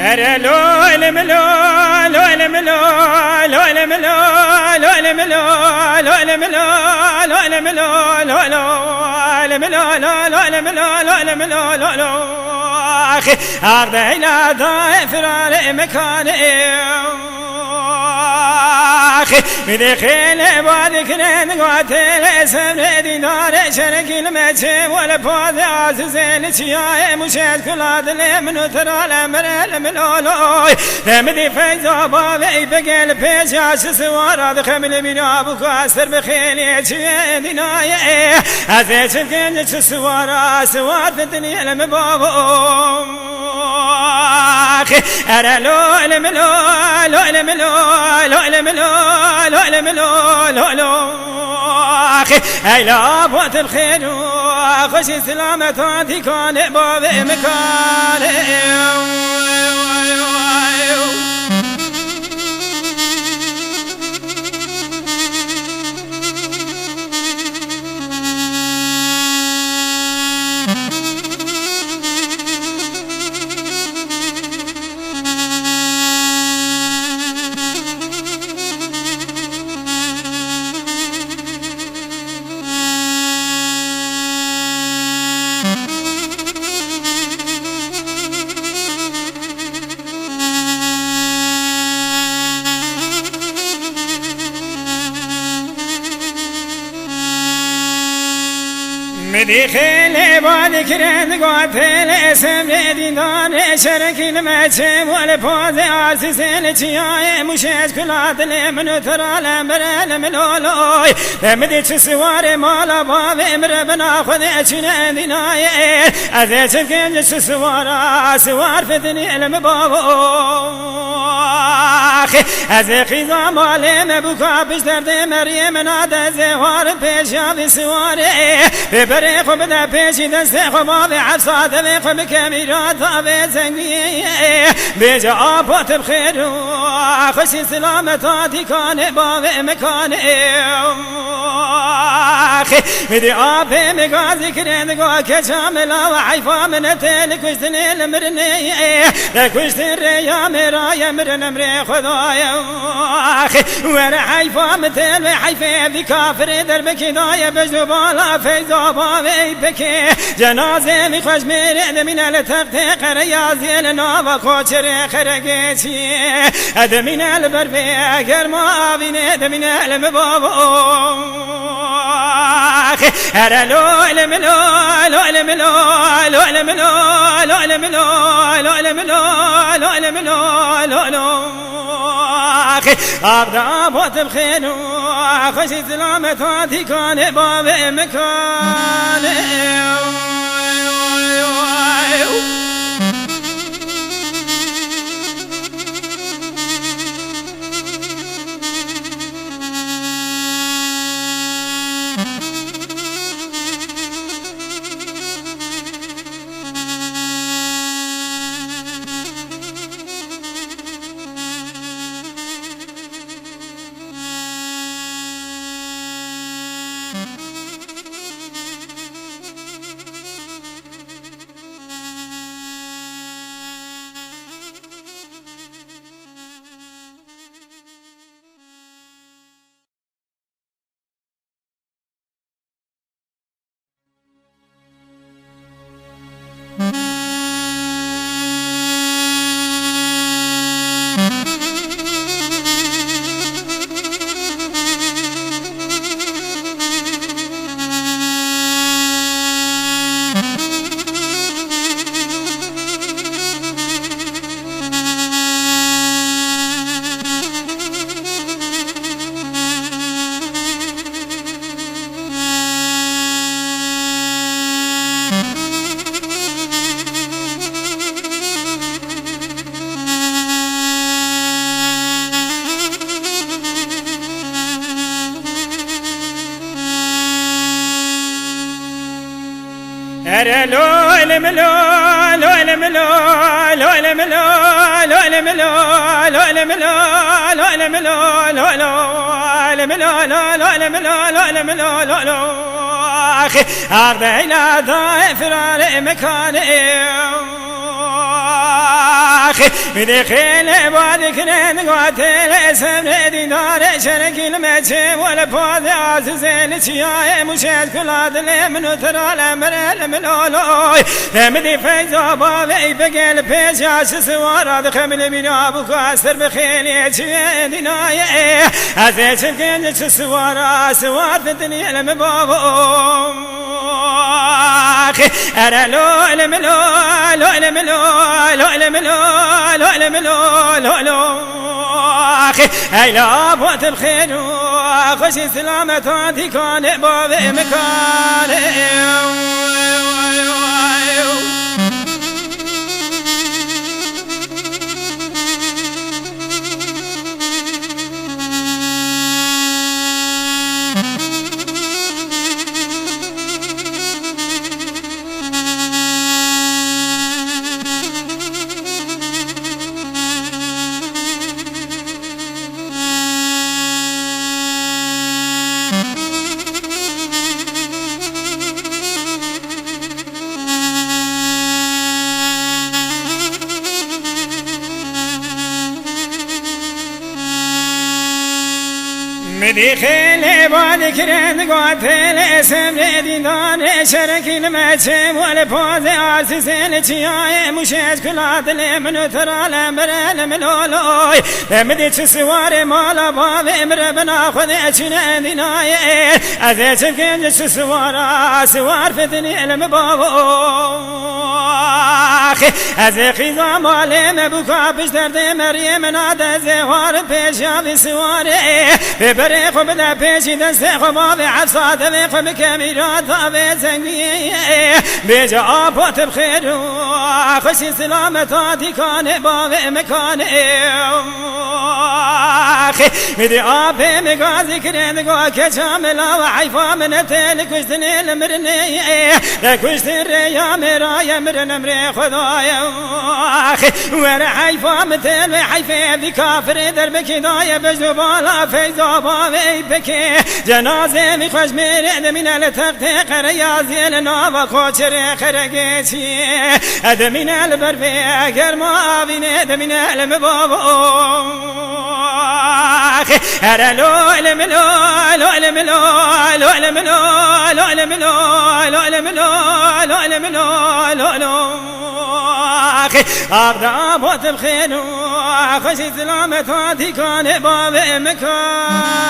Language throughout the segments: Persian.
أرى لول ملو لول ملو لول ملو لول ملو لول ملو لول ملو لول ملو لول ملو لول ملو لول أخي أرض إلى ضافر مكاني أخي بدخل بادكن قاتل سمر دينار شرك المجيب ولا فاضي عزيزين شياء مشهد كل عدل من ترى الأمر الملولوي لمدي فيزا بابي بقل بيش عش سوار دخل من أبوك أسر بخيلي شيء ديناي أزيش كنش سوار في الدنيا المبابو أخي أنا لول ملو لول ملو لول ملو لول ملو لولو أخي أي لا بوت بخير وخشي سلامة كان بابي مكاني مدي خيل بادكرن قاتل سمر دينار شرك المجيب والفوز عزيزين شياء مشهد كل عدل من ترى الأمر الملولوي مدي تسوار مال بابي مربنا خذ شنا ديناي أذيت كنش سوار في الدنيا المبابو أخي أزيخي زمالي مبوكا بشترد مريم نادى زوار بيشا سواري بريخ بدا بيشي دستيخ بابي عفصات بيخ بكاميرات بابي زنقي بيجا آبات بخير خشي سلامتاتي كان بابي مكاني أخي بدي آبي مقازي كرين قوى كشاملا وحيفا من التالي كشتني المرني كشتني الريا مرايا مرن مري خذايا أخي وانا حيفا مثل حيفا بكافر دربك دايا بجنبالا فيزا بابي بكي جنازي مخش مرد من التقتيق رياضي لنوبا خوشر خرقيتي أدمين البرفي أكر ما بينيد من المبابو أخي أرى لول ملو لول ملو لول ملو لول ملو لول ملو لول ملو لولو أخي أبدا بوت بخير خشي سلامتاتي كان بابي مكاني أرى لول ملو لول ملو لول ملو لول ملو لول ملو لول ملو لول ملو لول ملو لول ملو لول أخي أرض إلى ضافر مكاني من خيل بادكرين قاتل سمر دينار شرك المجي ولا فاض عزيزين شياء مشهد كل عدل من ترى الأمر الملولوي مدي فيزا بابي بقل بيش عاش سوار هذا خمل من أبوك أسر بخيل ديناي أزيش الجنج سوار في الدنيا المبابو أنا لو الملو لو الملو لو الملو لو الملو لو لو أي لا بوت بخير خشي سلامة كان بابي مكان مدي خيل بادكرين قاتل سمر دينار شرك المجي ولا فاض عزيزين شياء مشهد كل عدل من ترى الأمر الملولوي مدي سوار مالا بابي مربنا خذ ديناي أزيش الجنج سوار في الدنيا المبابو أزي خيزا مالي مبوكا بشتر دي مريم نادا زوار بيشا في سواري بريخ بدا بيشي دستيخ بابي عصاد ذيخ بكاميرات ذابي زنقي بيجا آبوت بخير خشي سلامتاتي كان بابي مكاني مدي آبي مقازي كرين قوى كشاملا وحيفا من تلك وشتني المرني لكوشتن ريا مرايا مرن مري خدايا وانا حيفا مثل حيفا بكافر دربك دايا بجبالا فيزا بابي بكي جنازي بخش مرد من التقتيق رياضي لنا وخوشر خرقيتي ادمين البرفي اقر ما بيند من المبابو أنا لو الملو لو الملو لو الملو لو الملو لو الملو لو الملو لو لو أبدا بوت بخير خشي سلامتاتي كان بابي مكان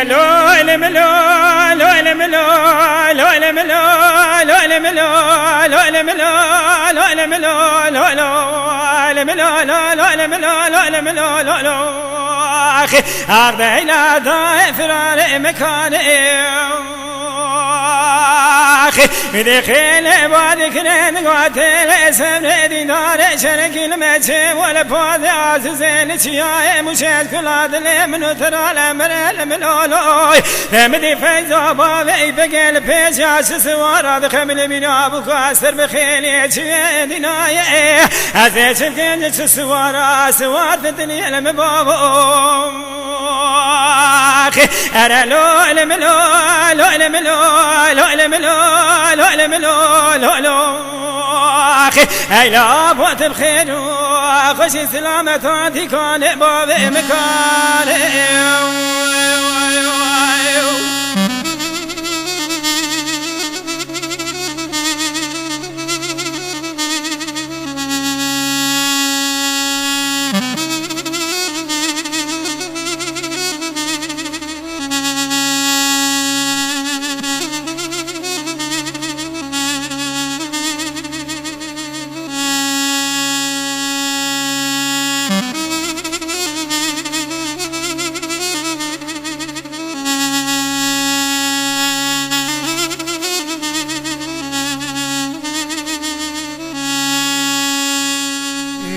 لو الملو لو الملو لو الملو لو الملو لو الملو لو الملو لو الملو لو الملو لو الملو لو لو أخي أربعين ضعف فرار مكاني بدخل بادكرين قاتل سمر دينار شرك المتشي ولا بود عزيزين شياء مشهد كل هذا من ترى الامر الملولوي مدي فيزا بابي بقل بيش عاش سوار دخل من ابوك اسر بخيلي شي ديناي ازيش كنج سوار في الدنيا المبابو ارى لو الملو لو الملو لو الملو لو الملو لو لو اي لا بوت بخير خشي سلامة كان بابي مكان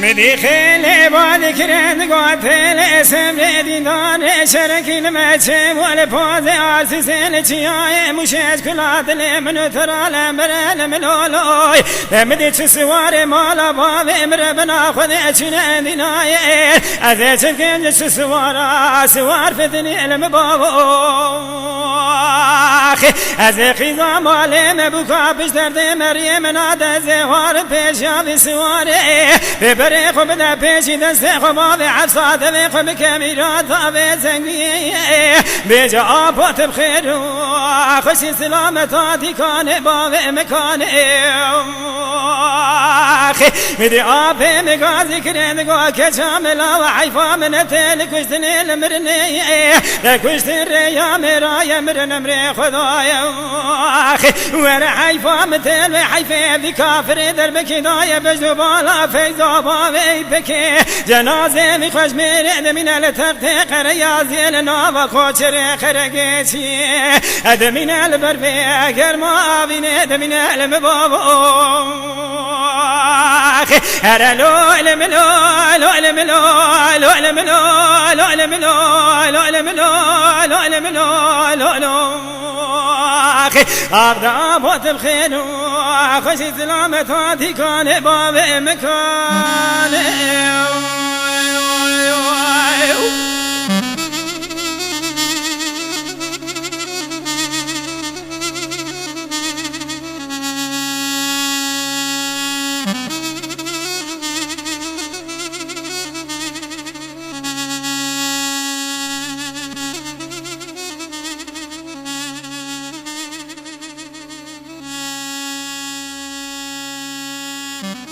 مدي خيلي بالكرين قاتل اسم دينار شرك المتشم والفوز عزيزين شياء مشهد كل هذا من ترى الامر الملولوي مدي تسوار مال بابي مربنا خذ ديناي ازيت كنج سوار في الدنيا المبابو ازيقي زمالي مبوكا بشترد مريم نادى زهار بيشا بسواري بريخ بدا بيشي دستيخ بابي عفصاد ذيخ بكاميرات ضابي زنقي بيجا آبوت بخير خشي سلامتاتي كان بابي مكاني مدي آبي مقازي كرين قوا كشاملا وحيفا من تيلك وشتني المرني لكوشتن ريا مرايا مرن مري خدايا وانا حيفا مثل حيفا بكافر دربك دايا بجبالا فيزا بابي بكي جنازي بخش مرد من التقتيق رياضي لنوبا خوشر خرقيتي ادمين البربي اقر ما بيني من المبابو ارى لو الملو لو الملو لو الملو لو الملو لو الملو لو الملو لو لو ابدا بوت بخير خشي سلامتاتي كان بابي مكان Mm-hmm.